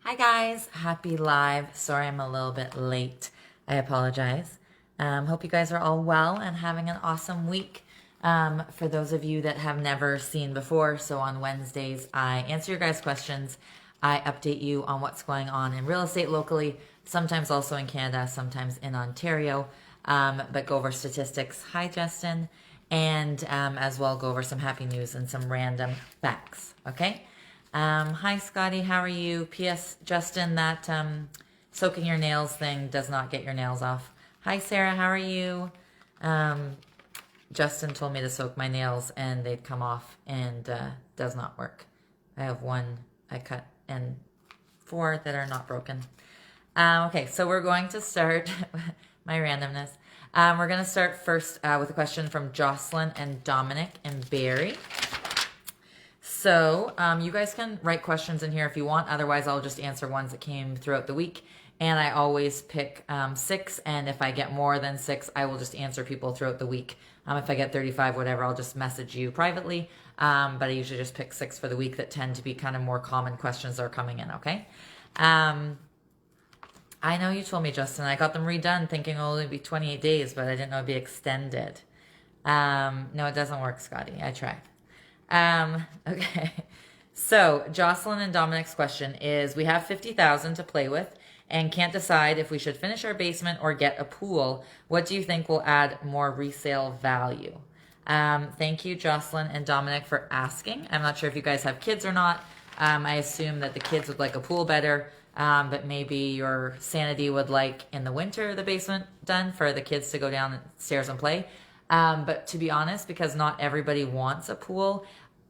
Hi guys, happy live. Sorry I'm a little bit late. I apologize. Hope you guys are all well and having an awesome week. For those of you that have never seen before, so on Wednesdays I answer your guys' questions. I update you on what's going on in real estate locally, sometimes also in Canada, sometimes in Ontario, but go over statistics. Hi Justin. And as well go over some happy news and some random facts, okay? Hi Scotty, how are you? P.S. Justin, that soaking your nails thing does not get your nails off. Hi Sarah, how are you? Justin told me to soak my nails and they'd come off and does not work. I have one I cut and 4 that are not broken. Okay, so we're going to start my randomness. We're going to start first with a question from Jocelyn and Dominic and Barry. So you guys can write questions in here if you want. Otherwise, I'll just answer ones that came throughout the week. And I always pick 6. And if I get more than 6, I will just answer people throughout the week. If I get 35, whatever, I'll just message you privately. But I usually just pick 6 for the week that tend to be kind of more common questions that are coming in, okay? I know you told me, Justin. I got them redone thinking it'll only be 28 days, but I didn't know it'd be extended. No, it doesn't work, Scotty. I tried. Okay. So Jocelyn and Dominic's question is, we have 50,000 to play with and can't decide if we should finish our basement or get a pool. What do you think will add more resale value? Thank you, Jocelyn and Dominic, for asking. I'm not sure if you guys have kids or not. I assume that the kids would like a pool better, but maybe your sanity would like in the winter the basement done for the kids to go downstairs and play. But to be honest, because not everybody wants a pool,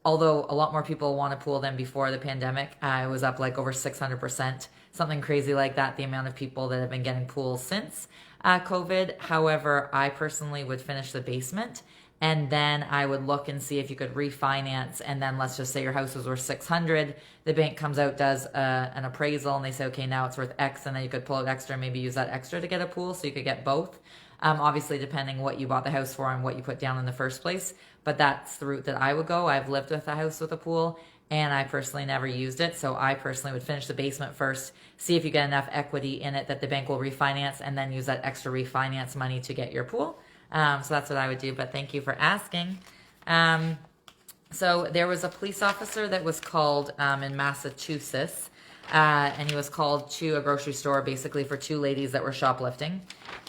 although a lot more people want a pool than before the pandemic, it was up like over 600%, something crazy like that, the amount of people that have been getting pools since COVID. However, I personally would finish the basement and then I would look and see if you could refinance. And then let's just say your house was worth 600. The bank comes out, does an appraisal, and they say, okay, now it's worth X. And then you could pull out extra, maybe use that extra to get a pool so you could get both. Obviously, depending what you bought the house for and what you put down in the first place. But that's the route that I would go. I've lived with a house with a pool, and I personally never used it. So I personally would finish the basement first, see if you get enough equity in it that the bank will refinance, and then use that extra refinance money to get your pool. So that's what I would do, but thank you for asking. So there was a police officer that was called in Massachusetts, and he was called to a grocery store basically for 2 ladies that were shoplifting.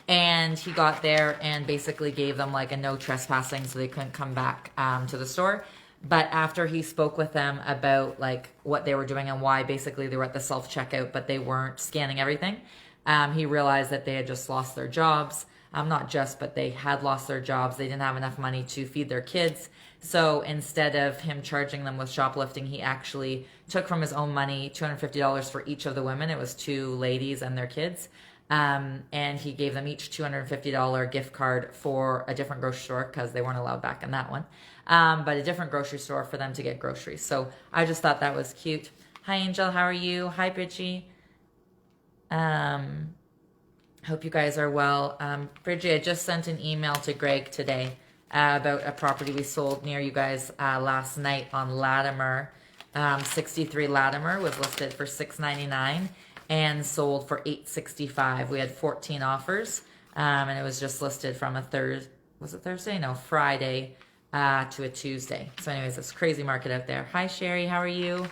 And he got there and basically gave them like a no trespassing so they couldn't come back to the store. But after he spoke with them about like what they were doing and why basically they were at the self-checkout but they weren't scanning everything, he realized that they had just lost their jobs. Not just, but they had lost their jobs. They didn't have enough money to feed their kids. So instead of him charging them with shoplifting, he actually took from his own money $250 for each of the women. It was 2 ladies and their kids. And he gave them each $250 gift card for a different grocery store because they weren't allowed back in that one. But a different grocery store for them to get groceries. So I just thought that was cute. Hi, Angel. How are you? Hi, Bridgie. Hope you guys are well. Bridgie, I just sent an email to Greg today about a property we sold near you guys last night on Latimer. 63 Latimer was listed for $699 and sold for $865. We had 14 offers, and it was just listed from a Friday to a Tuesday. So anyways, it's a crazy market out there. Hi, Sherry. How are you?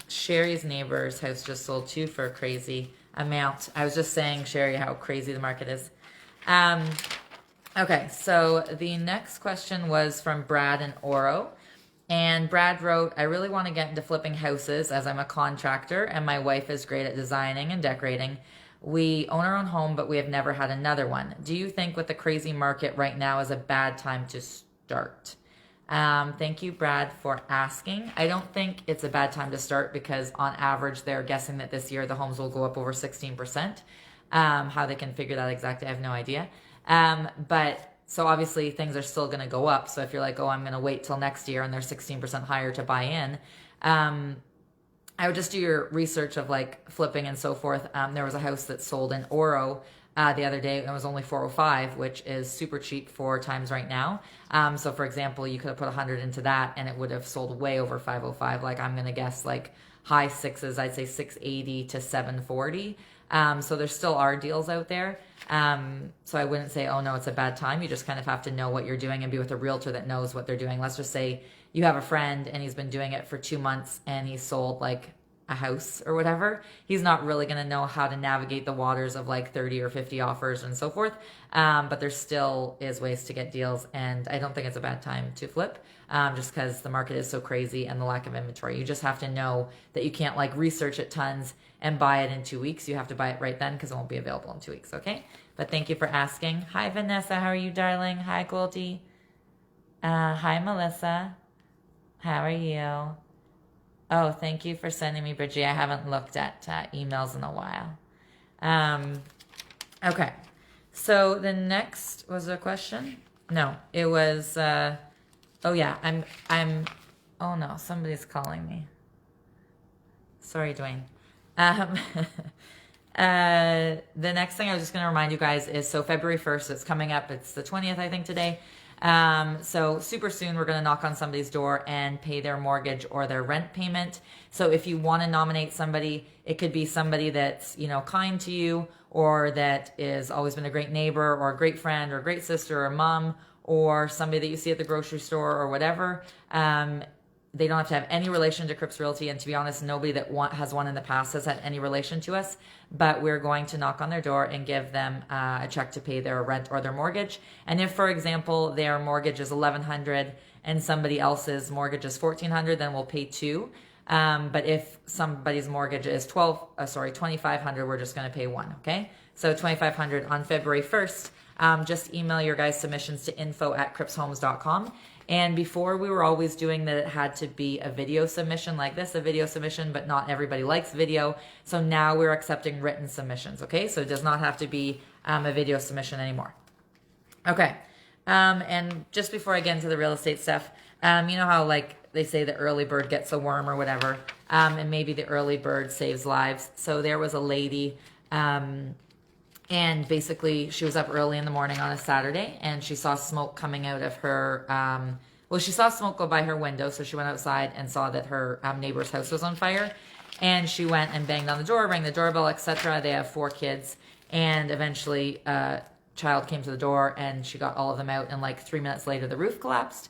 Sherry's neighbor's house just sold too for a crazy amount. I was just saying, Sherry, how crazy the market is. Okay, so the next question was from Brad and Oro. And Brad wrote, I really want to get into flipping houses as I'm a contractor and my wife is great at designing and decorating. We own our own home, but we have never had another one. Do you think with the crazy market right now is a bad time to start? Thank you, Brad, for asking. I don't think it's a bad time to start because on average, they're guessing that this year the homes will go up over 16%. How they can figure that exactly, I have no idea. But so obviously things are still going to go up. So if you're like, oh, I'm going to wait till next year and they're 16% higher to buy in, I would just do your research of like flipping and so forth. There was a house that sold in Oro the other day. It was only 405, which is super cheap for times right now. So for example, you could have put 100 into that and it would have sold way over 505. Like I'm going to guess like high sixes, I'd say 680 to 740. So there still are deals out there. So I wouldn't say, oh no, it's a bad time. You just kind of have to know what you're doing and be with a realtor that knows what they're doing. Let's just say you have a friend and he's been doing it for 2 months and he sold like a house or whatever. He's not really going to know how to navigate the waters of like 30 or 50 offers and so forth. But there still is ways to get deals. And I don't think it's a bad time to flip, just because the market is so crazy and the lack of inventory. You just have to know that you can't like research it tons and buy it in 2 weeks. You have to buy it right then because it won't be available in 2 weeks. Okay. But thank you for asking. Hi, Vanessa. How are you, darling? Hi, Goldie. Hi, Melissa. How are you? Oh, thank you for sending me, Bridgie. I haven't looked at emails in a while. Okay. So the next was a question? No, it was, oh yeah, oh no, somebody's calling me. Sorry, Dwayne. The next thing I was just going to remind you guys is, so February 1st, it's coming up. It's the 20th, I think, today. So super soon we're going to knock on somebody's door and pay their mortgage or their rent payment. So if you want to nominate somebody, it could be somebody that's, you know, kind to you, or that is always been a great neighbor or a great friend or a great sister or mom, or somebody that you see at the grocery store or whatever. They don't have to have any relation to Cripps Realty. And to be honest, nobody that has one in the past has had any relation to us. But we're going to knock on their door and give them a check to pay their rent or their mortgage. And if, for example, their mortgage is $1,100 and somebody else's mortgage is $1,400, then we'll pay $2. But if somebody's mortgage is $2,500, we're just going to pay $1. Okay, so $2,500 on February 1st. Just email your guys' submissions to info@crippshomes.com. And before we were always doing that, it had to be a video submission like this, a video submission, but not everybody likes video. So now we're accepting written submissions, okay? So it does not have to be a video submission anymore. Okay, and just before I get into the real estate stuff, you know how like they say the early bird gets a worm or whatever, and maybe the early bird saves lives. So there was a lady, and basically she was up early in the morning on a Saturday and she saw smoke coming out of her, she saw smoke go by her window. So she went outside and saw that her neighbor's house was on fire, and she went and banged on the door, rang the doorbell, etc. They have 4 kids, and eventually a child came to the door and she got all of them out, and like 3 minutes later the roof collapsed.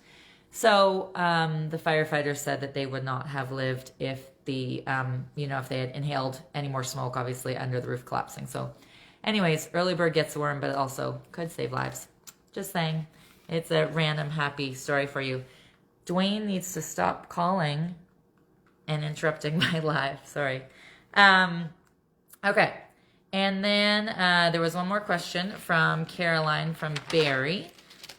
So the firefighters said that they would not have lived if if they had inhaled any more smoke, obviously, under the roof collapsing. So anyways, early bird gets the worm, but it also could save lives. Just saying. It's a random happy story for you. Dwayne needs to stop calling and interrupting my live. Sorry. Okay. And then there was one more question from Caroline from Barrie.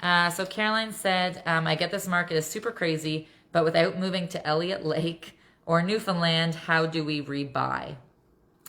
So Caroline said, I get this market is super crazy, but without moving to Elliott Lake or Newfoundland, how do we rebuy?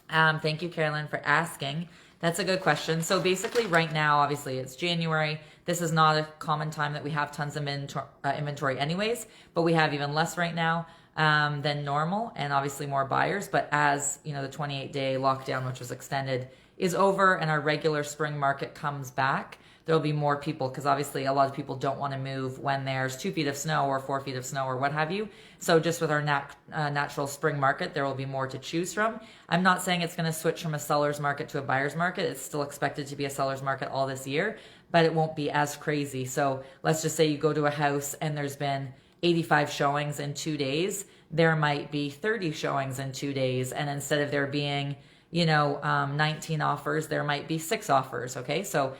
Thank you, Caroline, for asking. That's a good question. So basically right now, obviously it's January. This is not a common time that we have tons of inventory anyways, but we have even less right now than normal, and obviously more buyers. But as the 28-day lockdown, which was extended, is over and our regular spring market comes back, there'll be more people, because obviously a lot of people don't want to move when there's 2 feet of snow or 4 feet of snow or what have you. So just with our natural spring market, there will be more to choose from. I'm not saying it's going to switch from a seller's market to a buyer's market. It's still expected to be a seller's market all this year, but it won't be as crazy. So let's just say you go to a house and there's been 85 showings in 2 days. There might be 30 showings in 2 days. And instead of there being, 19 offers, there might be 6 offers. Okay. So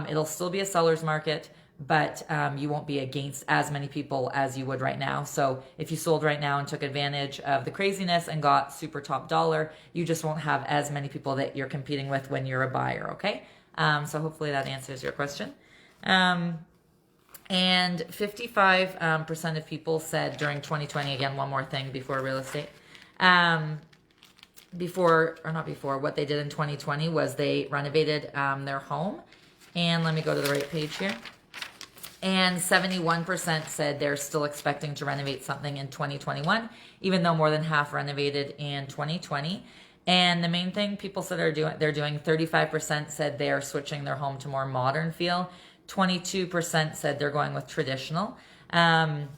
it'll still be a seller's market, but you won't be against as many people as you would right now. So if you sold right now and took advantage of the craziness and got super top dollar, you just won't have as many people that you're competing with when you're a buyer. Okay. So hopefully that answers your question. And 55% of people said during 2020, again, one more thing before real estate, what they did in 2020 was they renovated their home. And let me go to the right page here. And 71% said they're still expecting to renovate something in 2021, even though more than half renovated in 2020. And the main thing people said they're doing 35% said they are switching their home to more modern feel. 22% said they're going with traditional. 12%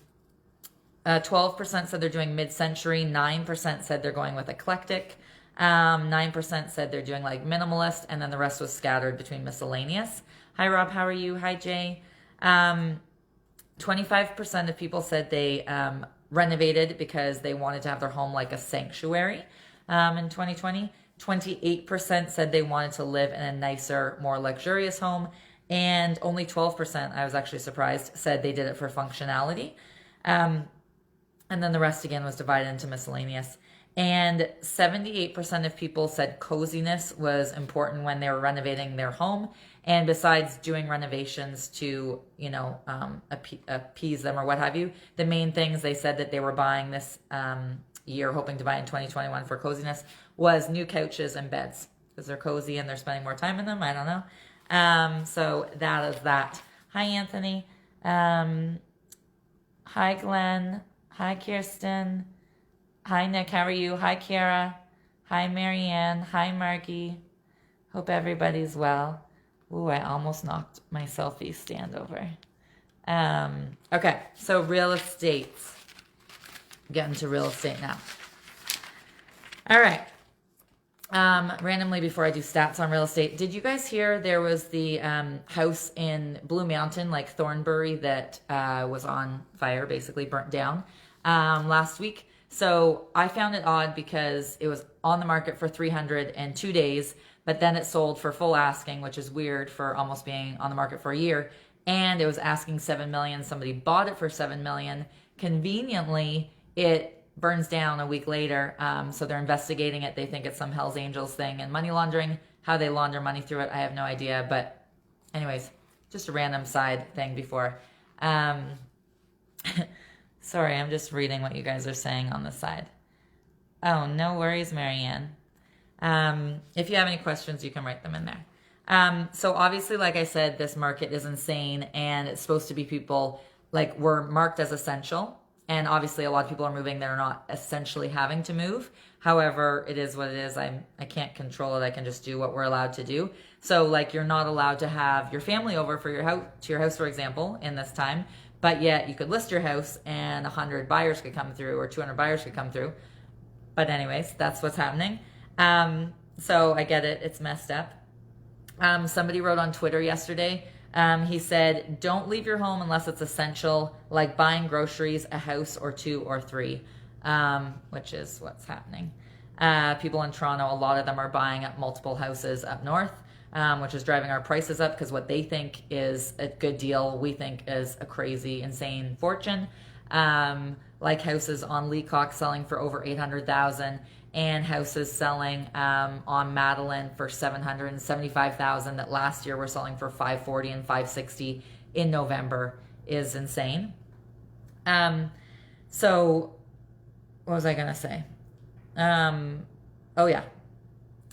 said they're doing mid-century. 9% said they're going with eclectic. 9% said they're doing like minimalist, and then the rest was scattered between miscellaneous. Hi Rob, how are you? Hi Jay. 25% of people said they renovated because they wanted to have their home like a sanctuary in 2020. 28% said they wanted to live in a nicer, more luxurious home. And only 12%, I was actually surprised, said they did it for functionality. And then the rest again was divided into miscellaneous. And 78% of people said coziness was important when they were renovating their home. And besides doing renovations to, appease them or what have you, the main things they said that they were buying this year, hoping to buy in 2021 for coziness, was new couches and beds. Because they're cozy and they're spending more time in them. I don't know. So that is that. Hi, Anthony. Hi, Glenn. Hi, Kirsten. Hi, Nick. How are you? Hi, Kara. Hi, Marianne. Hi, Margie. Hope everybody's well. Ooh, I almost knocked my selfie stand over. Okay, so real estate. Getting to real estate now. All right. Randomly, before I do stats on real estate, did you guys hear there was the house in Blue Mountain, like Thornbury, that was on fire, basically burnt down last week? So I found it odd because it was on the market for 302 days, but then it sold for full asking, which is weird for almost being on the market for a year. And it was asking $7 million. Somebody bought it for $7 million. Conveniently, it burns down a week later. So they're investigating it. They think it's some Hells Angels thing and money laundering. How they launder money through it, I have no idea. But anyways, just a random side thing before. Sorry, I'm just reading what you guys are saying on the side. Oh, no worries, Marianne. If you have any questions, you can write them in there. So obviously, like I said, this market is insane, and it's supposed to be people like were marked as essential. And obviously, a lot of people are moving. They're not essentially having to move. However, it is what it is. I can't control it. I can just do what we're allowed to do. So, like, you're not allowed to have your family over for your house, for example, in this time. But yet, you could list your house, and 100 buyers could come through, or 200 buyers could come through. But anyways, that's what's happening. So I get it. It's messed up. Somebody wrote on Twitter yesterday. He said, don't leave your home unless it's essential, like buying groceries, a house or 2 or 3, which is what's happening. People in Toronto, a lot of them are buying up multiple houses up north, which is driving our prices up because what they think is a good deal, we think is a crazy, insane fortune. Like houses on Leacock selling for over $800,000 and houses selling on Madeline for $775,000 that last year were selling for $540 and $560 in November is insane. So what was I gonna say? Oh yeah.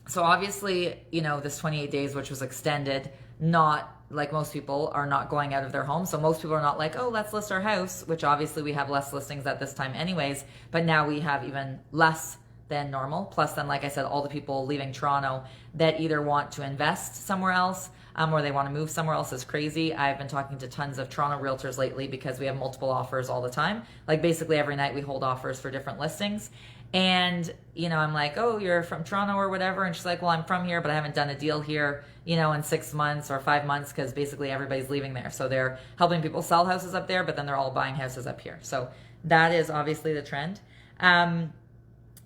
So obviously, this 28 days, which was extended, not like most people are not going out of their home. So most people are not like, oh, let's list our house, which obviously we have less listings at this time anyways, but now we have even less than normal. Plus then, like I said, all the people leaving Toronto that either want to invest somewhere else or they want to move somewhere else is crazy. I've been talking to tons of Toronto realtors lately because we have multiple offers all the time. Like basically every night we hold offers for different listings. And, I'm like, oh, you're from Toronto or whatever. And she's like, well, I'm from here, but I haven't done a deal here, in 6 months or 5 months because basically everybody's leaving there. So they're helping people sell houses up there, but then they're all buying houses up here. So that is obviously the trend.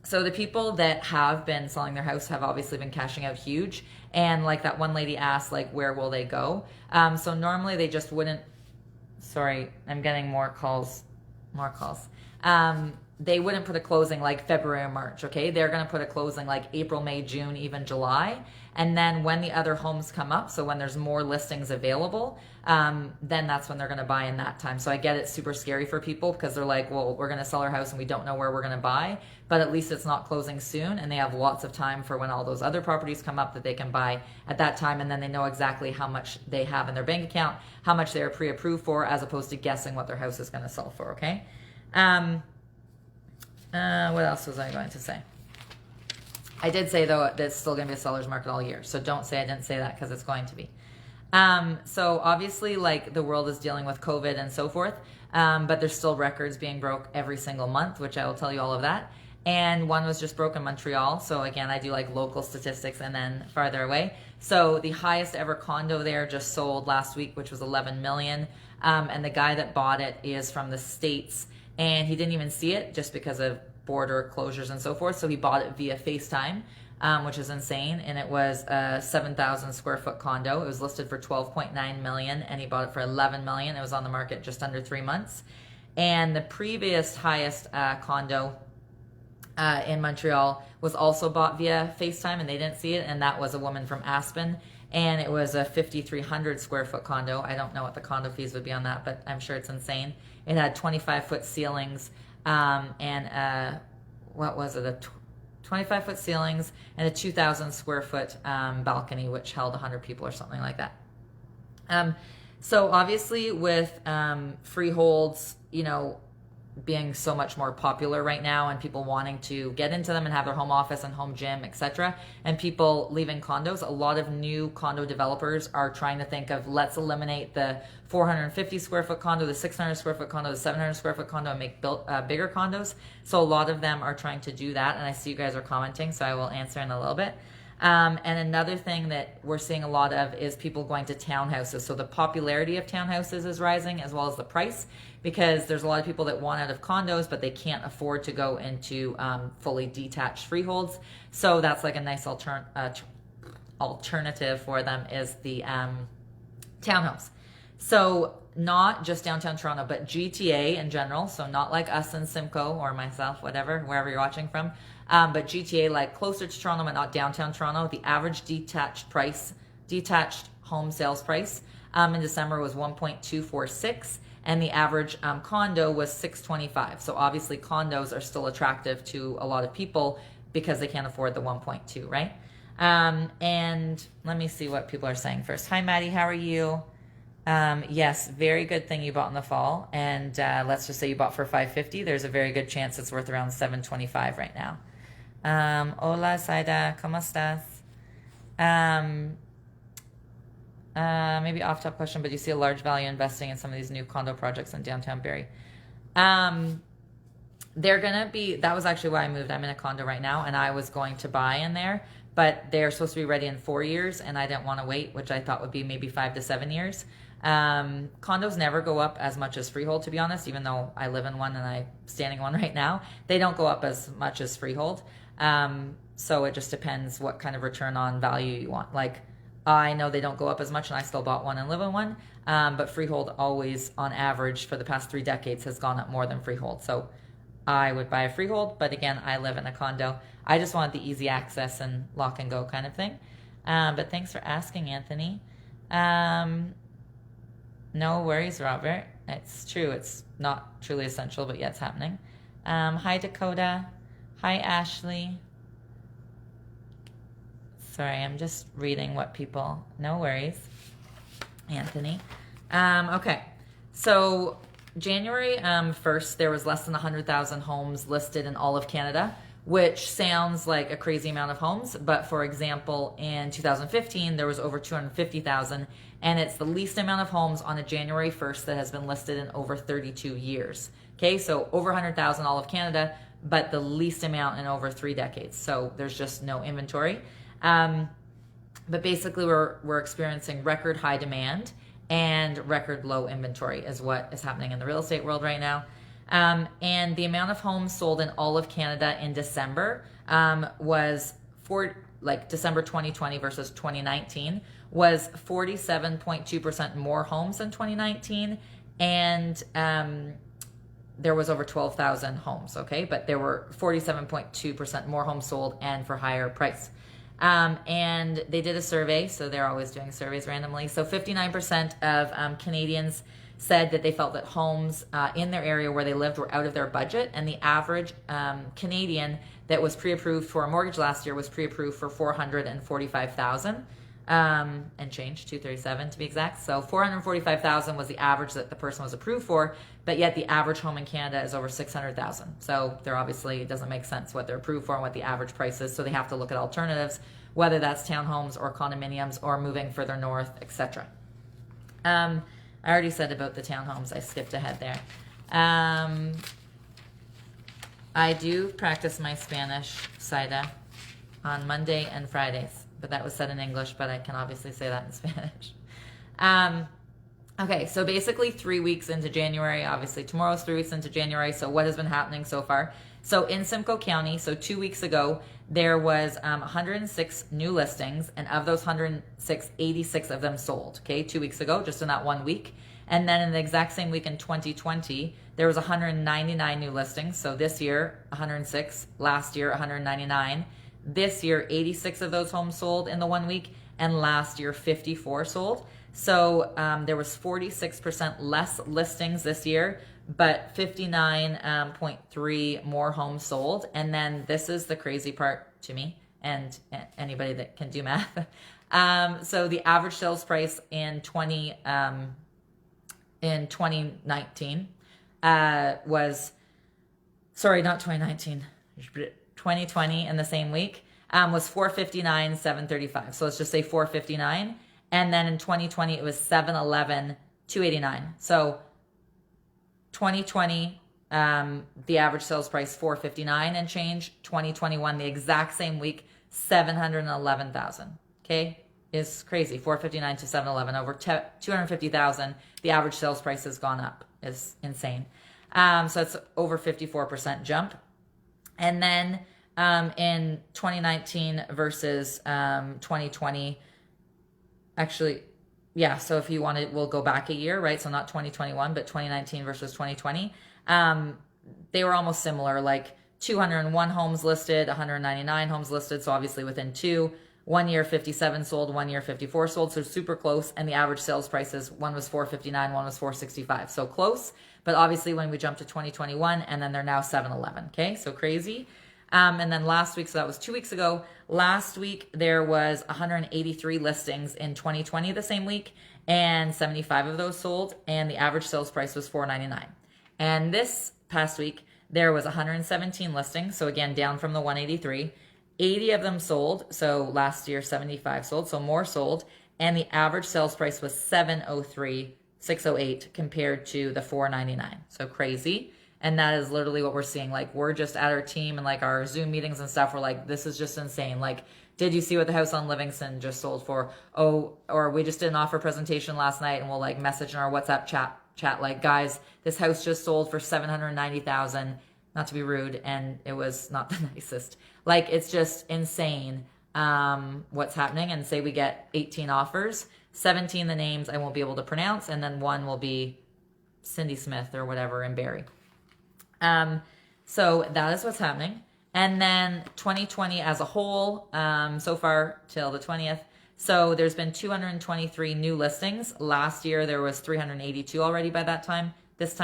So the people that have been selling their house have obviously been cashing out huge. And like that one lady asked, like, where will they go? So normally they just wouldn't, sorry, I'm getting more calls. They wouldn't put a closing like February or March, okay? They're going to put a closing like April, May, June, even July. And then when the other homes come up, so when there's more listings available, then that's when they're going to buy in that time. So I get it's super scary for people because they're like, well, we're going to sell our house and we don't know where we're going to buy, but at least it's not closing soon. And they have lots of time for when all those other properties come up that they can buy at that time. And then they know exactly how much they have in their bank account, how much they're pre-approved for, as opposed to guessing what their house is going to sell for, okay? What else was I going to say? I did say, though, that it's still going to be a seller's market all year. So don't say I didn't say that, because it's going to be. So obviously, like, the world is dealing with COVID and so forth, but there's still records being broke every single month, which I will tell you all of that. And one was just broke in Montreal. So again, I do like local statistics and then farther away. So the highest ever condo there just sold last week, which was 11 million. And the guy that bought it is from the States, and he didn't even see it just because of border closures and so forth. So he bought it via FaceTime, which is insane. And it was a 7,000 square foot condo. It was listed for 12.9 million, and he bought it for 11 million. It was on the market just under 3 months. And the previous highest condo in Montreal was also bought via FaceTime, and they didn't see it, and that was a woman from Aspen, and it was a 5,300 square foot condo. I don't know what the condo fees would be on that, but I'm sure it's insane. It had 25-foot ceilings, and what was it, a 25-foot ceilings and a 2,000 square foot balcony, which held 100 people or something like that. So obviously with freeholds, you know, being so much more popular right now, and people wanting to get into them and have their home office and home gym, etc., and people leaving condos, a lot of new condo developers are trying to think of, let's eliminate the 450 square foot condo, the 600 square foot condo, the 700 square foot condo, and make bigger condos. So a lot of them are trying to do that, and I see you guys are commenting, so I will answer in a little bit. And another thing that we're seeing a lot of is people going to townhouses. So the popularity of townhouses is rising, as well as the price, because there's a lot of people that want out of condos, but they can't afford to go into fully detached freeholds. So that's like a nice alternative for them, is the townhomes. So not just downtown Toronto, but GTA in general. So not like us in Simcoe or myself, whatever, wherever you're watching from. But GTA, like closer to Toronto, but not downtown Toronto. The average detached home sales price in December was 1.246, and the average condo was 625. So obviously condos are still attractive to a lot of people because they can't afford the 1.2, right? And let me see what people are saying first. Hi, Maddie, how are you? Yes, very good thing you bought in the fall. And let's just say you bought for $550. There's a very good chance it's worth around $725 right now. Hola, Saida, ¿cómo estás? Maybe off-top question, but you see a large value investing in some of these new condo projects in downtown Barrie. They're going to be, that was actually why I moved. I'm in a condo right now, and I was going to buy in there, but they're supposed to be ready in 4 years, and I didn't want to wait, which I thought would be maybe 5 to 7 years. Condos never go up as much as freehold, to be honest, even though I live in one and I'm standing in one right now. They don't go up as much as freehold. So it just depends what kind of return on value you want. Like, I know they don't go up as much, and I still bought one and live in one. But freehold always, on average, for the past 3 decades, has gone up more than freehold. So I would buy a freehold, but again, I live in a condo. I just wanted the easy access and lock and go kind of thing. But thanks for asking, Anthony. No worries, Robert. It's true. It's not truly essential, but yeah, it's happening. Hi, Dakota. Hi, Ashley. Sorry, I'm just reading what people... No worries, Anthony. Okay, so January 1st, there was less than 100,000 homes listed in all of Canada, which sounds like a crazy amount of homes. But for example, in 2015, there was over 250,000, and it's the least amount of homes on a January 1st that has been listed in over 32 years. Okay, so over 100,000 all of Canada, but the least amount in over 3 decades. So there's just no inventory. But basically we're experiencing record high demand and record low inventory is what is happening in the real estate world right now. And the amount of homes sold in all of Canada in December was December 2020 versus 2019 was 47.2% more homes than 2019. And there was over 12,000 homes, okay? But there were 47.2% more homes sold and for higher price. And they did a survey, so they're always doing surveys randomly. So 59% of Canadians said that they felt that homes in their area where they lived were out of their budget, and the average Canadian that was pre-approved for a mortgage last year was pre-approved for $445,000. and change, 237 to be exact. So 445,000 was the average that the person was approved for, but yet the average home in Canada is over 600,000. So they're obviously, it doesn't make sense what they're approved for and what the average price is. So they have to look at alternatives, whether that's townhomes or condominiums or moving further north, etc. I already said about the townhomes. I skipped ahead there. I do practice my Spanish, Saida, on Monday and Fridays, but that was said in English, but I can obviously say that in Spanish. Okay, so basically 3 weeks into January, obviously tomorrow's 3 weeks into January, so what has been happening so far? So in Simcoe County, so 2 weeks ago, there was 106 new listings, and of those 106, 86 of them sold, okay, 2 weeks ago, just in that 1 week. And then in the exact same week in 2020, there was 199 new listings. So this year, 106, last year, 199. This year, 86 of those homes sold in the 1 week, and last year, 54 sold. So there was 46% less listings this year, but 59.3 more homes sold. And then this is the crazy part to me and anybody that can do math. So the average sales price in 2019 was, sorry, not 2019, 2020 in the same week was 459,735. So let's just say 459. And then in 2020, it was 711,289. So 2020, the average sales price 459 and change. 2021, the exact same week, 711,000. Okay, is crazy. 459 to 711, over 250,000. The average sales price has gone up. Is insane. So it's over 54% jump. And then in 2019 versus 2020. Actually, yeah, so if you want to, we'll go back a year, right? So not 2021, but 2019 versus 2020. They were almost similar, like 201 homes listed, 199 homes listed. So obviously within 1 year 57 sold, 1 year 54 sold. So super close. And the average sales prices, one was 459, one was 465. So close. But obviously when we jump to 2021, and then they're now 711. Okay, so crazy. And then last week, so that was 2 weeks ago, last week there was 183 listings in 2020 the same week, and 75 of those sold, and the average sales price was $499. And this past week, there was 117 listings, so again, down from the 183. 80 of them sold, so last year 75 sold, so more sold, and the average sales price was $608 compared to the $499. So crazy. And that is literally what we're seeing. Like, we're just at our team and like our Zoom meetings and stuff. We're like, this is just insane. Like, did you see what the house on Livingston just sold for? Oh, or we just did an offer presentation last night, and we'll like message in our WhatsApp chat like, guys, this house just sold for $790,000. Not to be rude, and it was not the nicest. Like, it's just insane what's happening. And say we get 18 offers, 17 the names I won't be able to pronounce, and then one will be Cindy Smith or whatever in Barrie. So that is what's happening. And then 2020 as a whole, so far till the 20th. So there's been 223 new listings. Last year there was 382 already by that time. This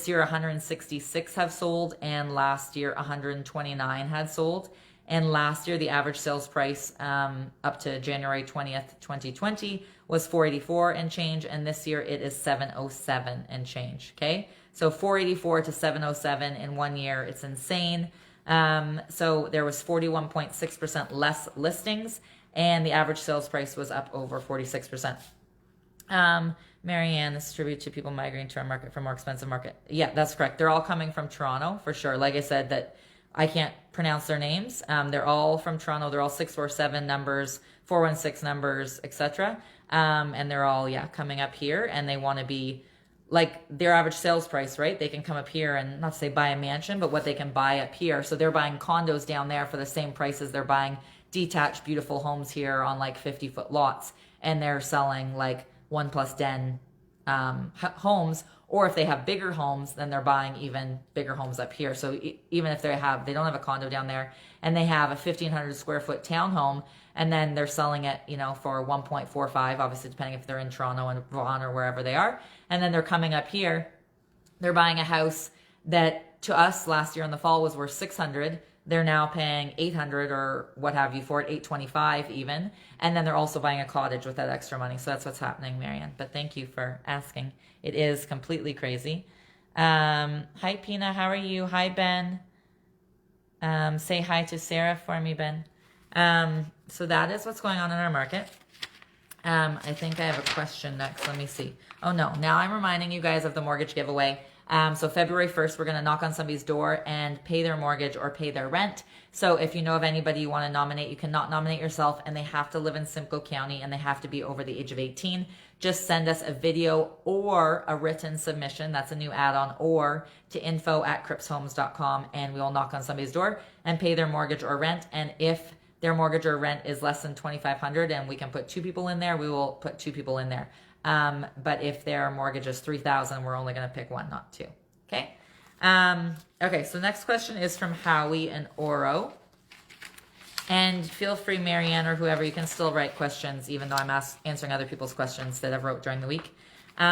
year 166 have sold, and last year 129 had sold. And last year the average sales price up to January 20th, 2020 was $484 and change, and this year it is $707 and change. Okay. So $484 to $707 in 1 year. It's insane. So there was 41.6% less listings, and the average sales price was up over 46%. Marianne, this is tribute to people migrating to our market for more expensive market. Yeah, that's correct. They're all coming from Toronto for sure. Like I said, that I can't pronounce their names. They're all from Toronto. They're all 647 numbers, 416 numbers, etc. And they're all, coming up here, and they want to be like their average sales price, right? They can come up here and not say buy a mansion, but what they can buy up here. So they're buying condos down there for the same prices they're buying detached, beautiful homes here on like 50-foot lots. And they're selling like 1+ den homes. Or if they have bigger homes, then they're buying even bigger homes up here. So even if they don't have a condo down there, and they have a 1,500 square foot townhome, and then they're selling it, for 1.45, obviously depending if they're in Toronto and Vaughan or wherever they are. And then they're coming up here, they're buying a house that to us last year in the fall was worth 600. they're now paying 800 or what have you for it, 825 even. And then they're also buying a cottage with that extra money. So that's what's happening, Marianne. But thank you for asking. It is completely crazy. Hi, Pina. How are you? Hi, Ben. Say hi to Sarah for me, Ben. So that is what's going on in our market. I think I have a question next. Let me see. Oh, no. Now I'm reminding you guys of the mortgage giveaway. So February 1st, we're going to knock on somebody's door and pay their mortgage or pay their rent. So if you know of anybody you want to nominate, you cannot nominate yourself, and they have to live in Simcoe County and they have to be over the age of 18. Just send us a video or a written submission. That's a new add-on, or to info@crippshomes.com, and we'll knock on somebody's door and pay their mortgage or rent. And if their mortgage or rent is less than $2,500 and we can put 2 people in there, we will put 2 people in there. But if their mortgage is $3,000, we're only going to pick 1, not 2. Okay. Okay. So next question is from Howie and Oro. And feel free, Marianne, or whoever, you can still write questions, even though I'm answering other people's questions that I've wrote during the week.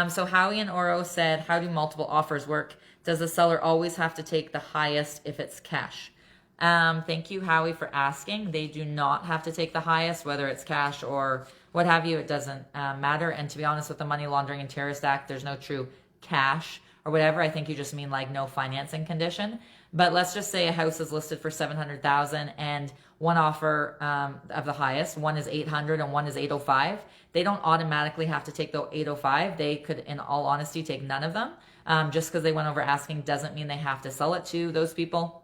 So Howie and Oro said, how do multiple offers work? Does the seller always have to take the highest if it's cash? Thank you, Howie, for asking. They do not have to take the highest, whether it's cash or what have you. It doesn't matter. And to be honest, with the Money Laundering and Terrorist Act, there's no true cash or whatever. I think you just mean like no financing condition. But let's just say a house is listed for $700,000 and one offer of the highest, one is $800 and one is $805. They don't automatically have to take the $805. They could, in all honesty, take none of them. Just because they went over asking doesn't mean they have to sell it to those people.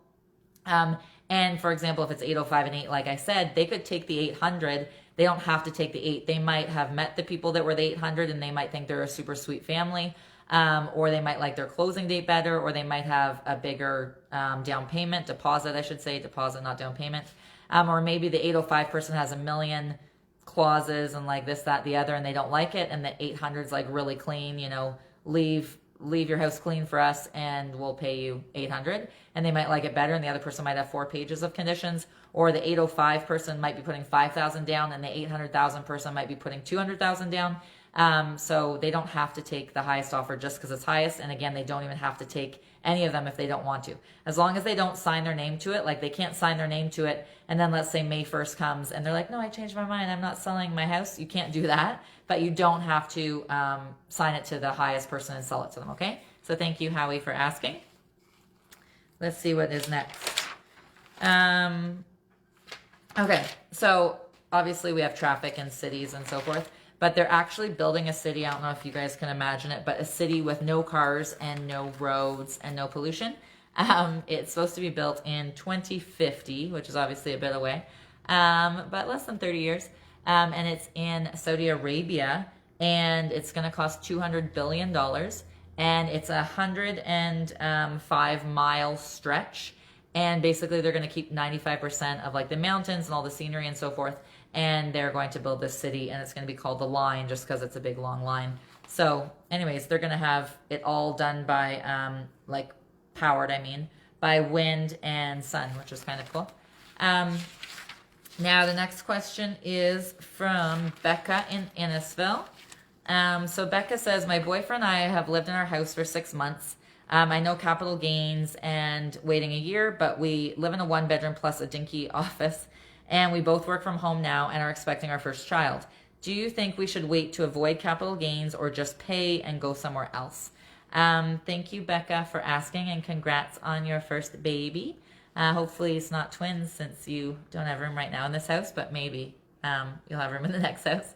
And for example, if it's 805 and 8, like I said, they could take the 800. They don't have to take the 8. They might have met the people that were the 800 and they might think they're a super sweet family. Or they might like their closing date better, or they might have a bigger down payment, deposit, I should say, deposit, not down payment. Or maybe the 805 person has a million clauses and like this, that, the other, and they don't like it. And the 800's like really clean, you know, leave your house clean for us and we'll pay you 800. And they might like it better. And the other person might have 4 pages of conditions, or the 805 person might be putting 5,000 down and the 800,000 person might be putting 200,000 down. So they don't have to take the highest offer just because it's highest. And again, they don't even have to take any of them if they don't want to. As long as they don't sign their name to it, like they can't sign their name to it. And then let's say May 1st comes and they're like, no, I changed my mind. I'm not selling my house. You can't do that, but you don't have to sign it to the highest person and sell it to them. Okay. So thank you, Howie, for asking. Let's see what is next. Okay. So obviously we have traffic in cities and so forth. But they're actually building a city. I don't know if you guys can imagine it, but a city with no cars and no roads and no pollution. It's supposed to be built in 2050, which is obviously a bit away, but less than 30 years. And it's in Saudi Arabia, and it's going to cost $200 billion. And it's a 105-mile stretch. And basically, they're going to keep 95% of like the mountains and all the scenery and so forth. And they're going to build this city, and it's going to be called the Line just because it's a big long line. So anyways, they're going to have it all done by like powered, by wind and sun, which is kind of cool. Now the next question is from Becca in Innisfil. So Becca says, my boyfriend and I have lived in our house for 6 months. I know capital gains and waiting a year, but we live in a 1-bedroom plus a dinky office. And we both work from home now and are expecting our first child. Do you think we should wait to avoid capital gains or just pay and go somewhere else? Thank you, Becca, for asking, and congrats on your first baby. Hopefully it's not twins since you don't have room right now in this house, but maybe you'll have room in the next house.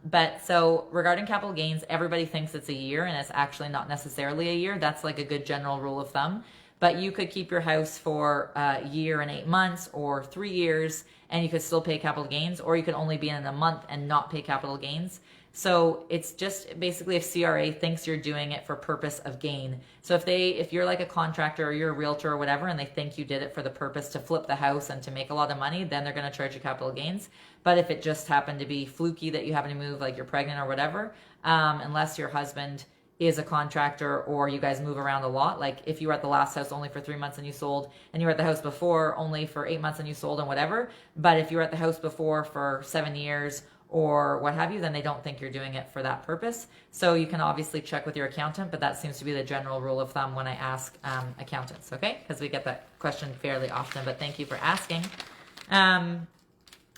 But so regarding capital gains, everybody thinks it's a year, and it's actually not necessarily a year. That's like a good general rule of thumb. But you could keep your house for a year and 8 months or 3 years, and you could still pay capital gains, or you could only be in a month and not pay capital gains. So it's just basically if CRA thinks you're doing it for purpose of gain. So if you're like a contractor or you're a realtor or whatever, and they think you did it for the purpose to flip the house and to make a lot of money, then they're going to charge you capital gains. But if it just happened to be fluky that you happen to move, like you're pregnant or whatever, unless your husband is a contractor or you guys move around a lot, like if you were at the last house only for 3 months and you sold, and you were at the house before only for 8 months and you sold and whatever, but if you were at the house before for 7 years or what have you, then they don't think you're doing it for that purpose. So you can obviously check with your accountant, but that seems to be the general rule of thumb when I ask accountants, okay? Because we get that question fairly often, but thank you for asking.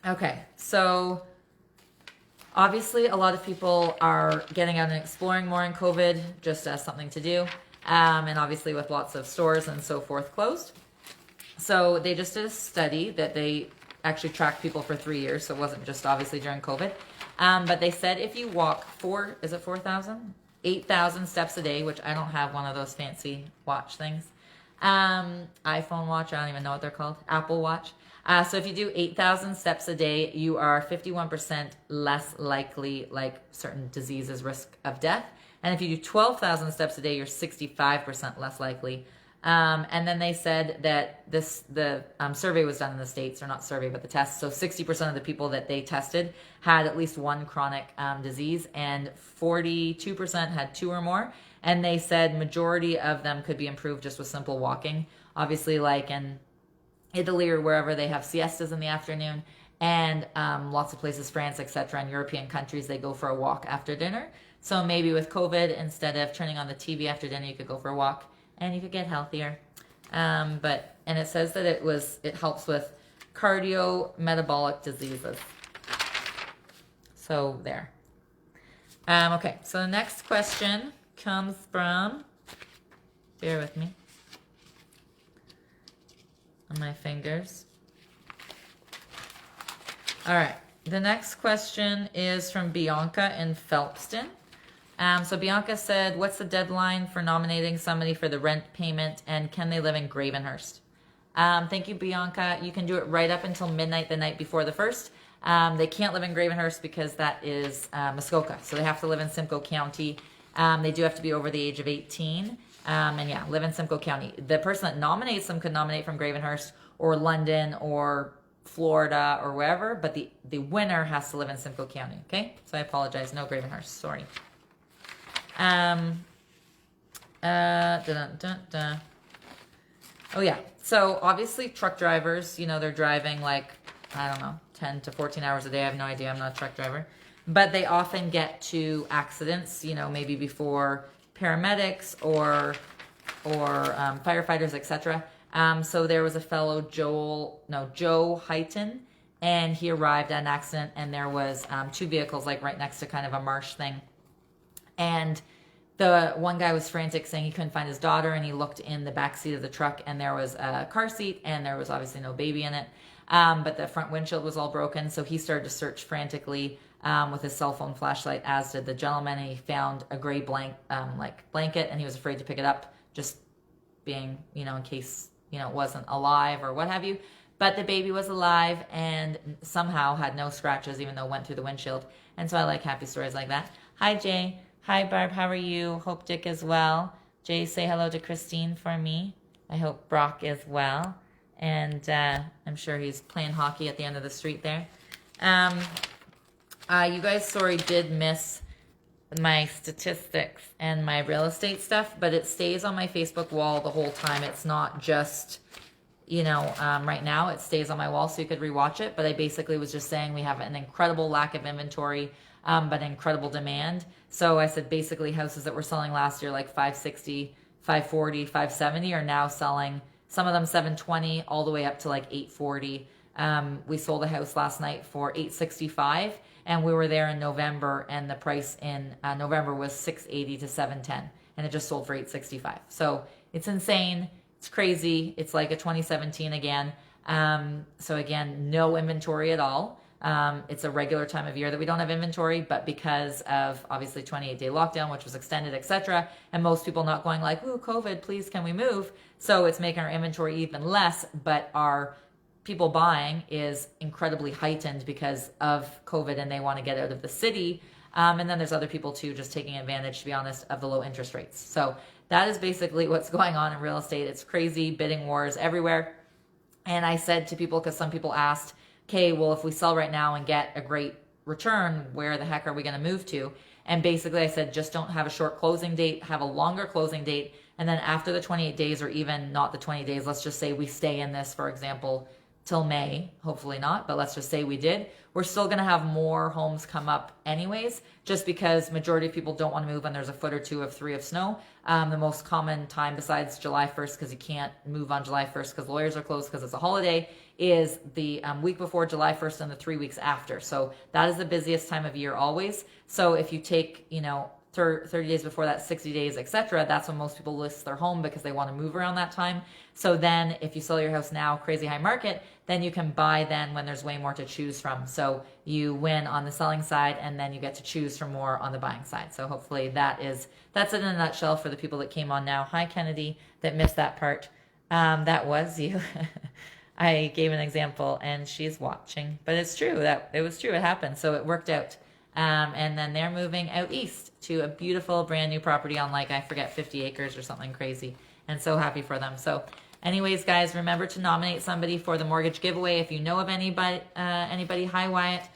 Okay, so obviously a lot of people are getting out and exploring more in COVID just as something to do, and obviously with lots of stores and so forth closed. So they just did a study that they actually tracked people for 3 years, so it wasn't just obviously during COVID. But they said if you walk 8,000 steps a day, which I don't have one of those fancy watch things. iPhone watch, I don't even know what they're called. Apple Watch. So if you do 8,000 steps a day, you are 51% less likely, like certain diseases, risk of death. And if you do 12,000 steps a day, you're 65% less likely. And then they said that the survey was done in the States, or not survey, but the test. So 60% of the people that they tested had at least one chronic disease, and 42% had 2 or more. And they said majority of them could be improved just with simple walking. Obviously, like in Italy or wherever, they have siestas in the afternoon, and lots of places, France, etc., and European countries, they go for a walk after dinner. So maybe with COVID, instead of turning on the TV after dinner, you could go for a walk and you could get healthier. And it says that it helps with cardiometabolic diseases. So there. Okay, so the next question comes from, bear with me on my fingers. All right, the next question is from Bianca in Phelpston. So Bianca said, what's the deadline for nominating somebody for the rent payment, and can they live in Gravenhurst? Thank you, Bianca. You can do it right up until midnight the night before the 1st. They can't live in Gravenhurst because that is Muskoka. So they have to live in Simcoe County. They do have to be over the age of 18. And yeah, live in Simcoe County. The person that nominates them could nominate from Gravenhurst or London or Florida or wherever, but the winner has to live in Simcoe County, okay? So I apologize, no Gravenhurst, sorry. Oh yeah, so obviously truck drivers, they're driving like, I don't know, 10 to 14 hours a day. I have no idea, I'm not a truck driver. But they often get to accidents, maybe before paramedics or firefighters, etc. So there was a fellow, Joe Heighton, and he arrived at an accident, and there was 2 vehicles like right next to kind of a marsh thing. And the one guy was frantic, saying he couldn't find his daughter, and he looked in the back seat of the truck, and there was a car seat, and there was obviously no baby in it. But the front windshield was all broken, so he started to search frantically with his cell phone flashlight, as did the gentleman, and he found a gray blanket, and he was afraid to pick it up, just being, in case, it wasn't alive or what have you. But the baby was alive and somehow had no scratches, even though it went through the windshield. And so I like happy stories like that. Hi, Jay. Hi, Barb. How are you? Hope Dick is well. Jay, say hello to Christine for me. I hope Brock is well. And I'm sure he's playing hockey at the end of the street there. You guys, sorry, did miss my statistics and my real estate stuff, but it stays on my Facebook wall the whole time. It's not just, right now. It stays on my wall, so you could rewatch it. But I basically was just saying we have an incredible lack of inventory, but incredible demand. So I said basically houses that were selling last year like 560, 540, 570 are now selling, some of them 720 all the way up to like 840. We sold a house last night for 865, and we were there in November, and the price in November was 680 to 710, and it just sold for 865. So it's insane. It's crazy. It's like a 2017 again. So again, no inventory at all. It's a regular time of year that we don't have inventory, but because of obviously 28-day lockdown, which was extended, etc., and most people not going like, ooh, COVID, please, can we move? So it's making our inventory even less, but our people buying is incredibly heightened because of COVID, and they want to get out of the city. And then there's other people too, just taking advantage, to be honest, of the low interest rates. So that is basically what's going on in real estate. It's crazy, bidding wars everywhere. And I said to people, because some people asked, okay, well, if we sell right now and get a great return, where the heck are we going to move to? And basically I said, just don't have a short closing date, have a longer closing date. And then after the 28 days, or even not the 20 days, let's just say we stay in this, for example, till May, hopefully not, but let's just say we did, we're still going to have more homes come up anyways, just because majority of people don't want to move when there's a foot or two of 3 of snow. The most common time besides July 1st, because you can't move on July 1st because lawyers are closed because it's a holiday, is the week before July 1st and the 3 weeks after. So that is the busiest time of year always. So if you take, 30 days before that, 60 days, etc., that's when most people list their home because they want to move around that time. So then if you sell your house now, crazy high market, then you can buy then when there's way more to choose from. So you win on the selling side, and then you get to choose from more on the buying side. So hopefully that's it in a nutshell for the people that came on now. Hi, Kennedy, that missed that part. That was you. I gave an example and she's watching, but it's true that it was true. It happened. So it worked out. And then they're moving out east to a beautiful brand new property on I forget, 50 acres or something crazy. And so happy for them. So anyways, guys, remember to nominate somebody for the mortgage giveaway. If you know of anybody, hi Wyatt.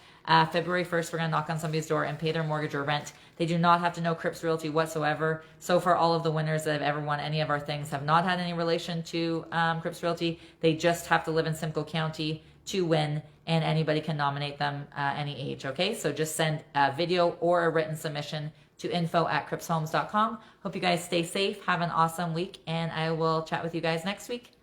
February 1st, we're going to knock on somebody's door and pay their mortgage or rent. They do not have to know Cripps Realty whatsoever. So far, all of the winners that have ever won any of our things have not had any relation to Cripps Realty. They just have to live in Simcoe County to win, and anybody can nominate them any age, okay? So just send a video or a written submission to info@crippshomes.com. Hope you guys stay safe, have an awesome week, and I will chat with you guys next week.